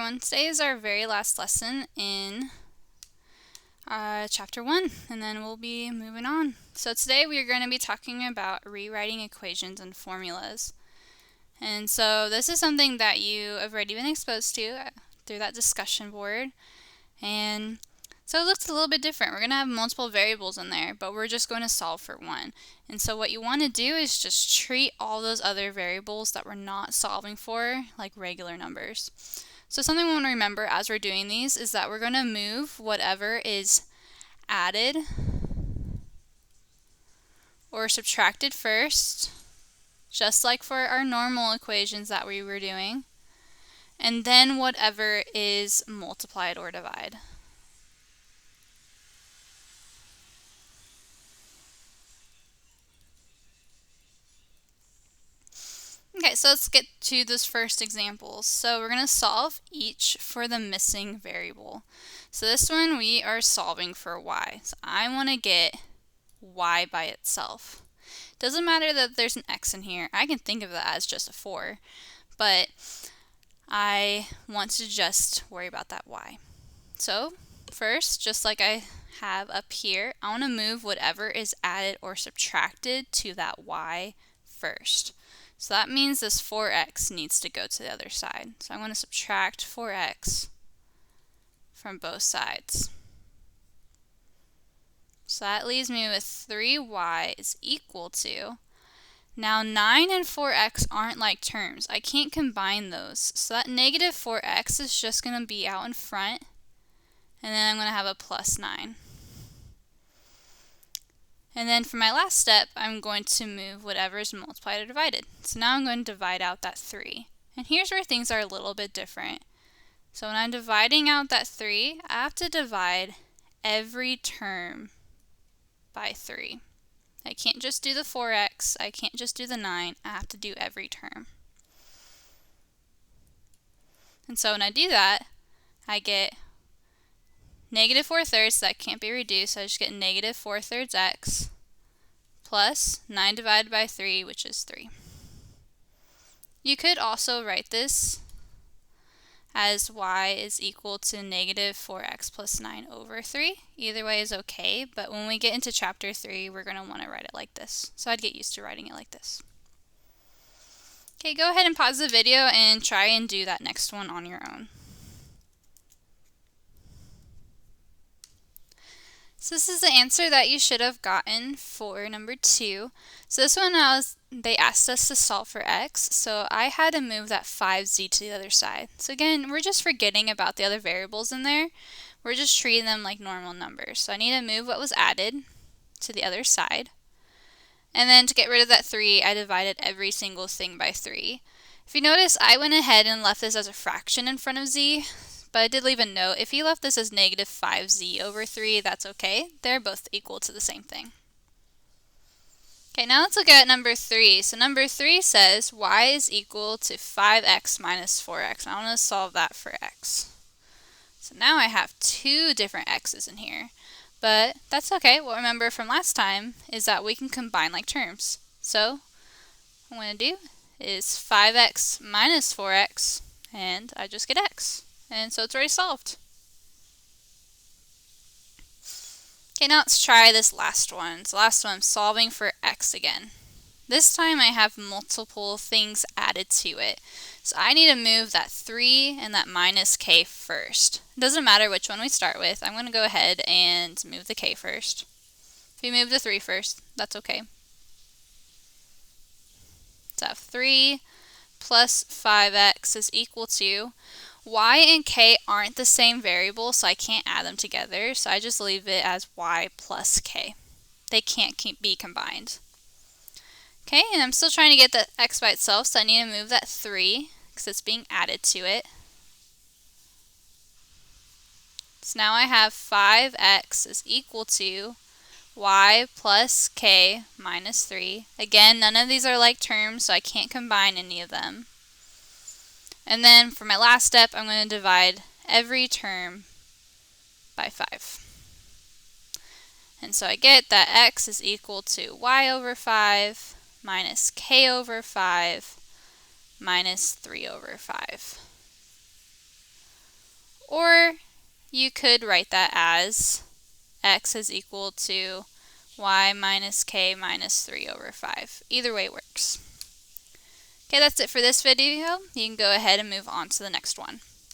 everyone. Today is our very last lesson in chapter 1, and then we'll be moving on. So today we are going to be talking about rewriting equations and formulas. And so this is something that you have already been exposed to through that discussion board. And so it looks a little bit different. We're going to have multiple variables in there, but we're just going to solve for one. And so what you want to do is just treat all those other variables that we're not solving for like regular numbers. So something we want to remember as we're doing these is that we're going to move whatever is added or subtracted first, just like for our normal equations that we were doing, and then whatever is multiplied or divided. Okay, so let's get to those first examples. So we're going to solve each for the missing variable. So this one we are solving for y. So I want to get y by itself. Doesn't matter that there's an x in here. I can think of that as just a 4, but I want to just worry about that y. So first, just like I have up here, I want to move whatever is added or subtracted to that y first. So that means this 4x needs to go to the other side. So I'm going to subtract 4x from both sides. So that leaves me with 3y is equal to, now 9 and 4x aren't like terms. I can't combine those. So that negative 4x is just going to be out in front, and then I'm going to have a plus 9. And then for my last step, I'm going to move whatever is multiplied or divided. So now I'm going to divide out that 3. And here's where things are a little bit different. So when I'm dividing out that 3, I have to divide every term by 3. I can't just do the 4x, I can't just do the 9, I have to do every term. And so when I do that, I get negative 4/3, so that can't be reduced, so I just get negative 4/3 x plus 9 divided by 3, which is 3. You could also write this as y is equal to negative 4x plus 9 over 3. Either way is okay, but when we get into chapter 3, we're going to want to write it like this. So I'd get used to writing it like this. Okay, go ahead and pause the video and try and do that next one on your own. So this is the answer that you should have gotten for number 2. So this one they asked us to solve for x, so I had to move that 5z to the other side. So again, we're just forgetting about the other variables in there. We're just treating them like normal numbers. So I need to move what was added to the other side. And then to get rid of that 3, I divided every single thing by 3. If you notice, I went ahead and left this as a fraction in front of z. But I did leave a note. If you left this as negative 5z over 3, that's okay. They're both equal to the same thing. Okay, now let's look at number 3. So number 3 says y is equal to 5x minus 4x. I want to solve that for x. So now I have 2 different x's in here. But that's okay. What remember from last time is that we can combine like terms. So what I'm going to do is 5x minus 4x, and I just get x. And so it's already solved. Okay, now let's try this last one. So last one, I'm solving for x again. This time I have multiple things added to it. So I need to move that 3 and that minus k first. It doesn't matter which one we start with. I'm going to go ahead and move the k first. If you move the 3 first, that's okay. So I have 3 plus 5x is equal to, y and k aren't the same variable, so I can't add them together, so I just leave it as y plus k. They can't be combined. Okay, and I'm still trying to get the x by itself, so I need to move that 3 because it's being added to it. So now I have 5x is equal to y plus k minus 3. Again, none of these are like terms, so I can't combine any of them. And then for my last step, I'm going to divide every term by 5. And so I get that x is equal to y over 5 minus k over 5 minus 3 over 5. Or you could write that as x is equal to y minus k minus 3 over 5. Either way works. Okay, that's it for this video. You can go ahead and move on to the next one.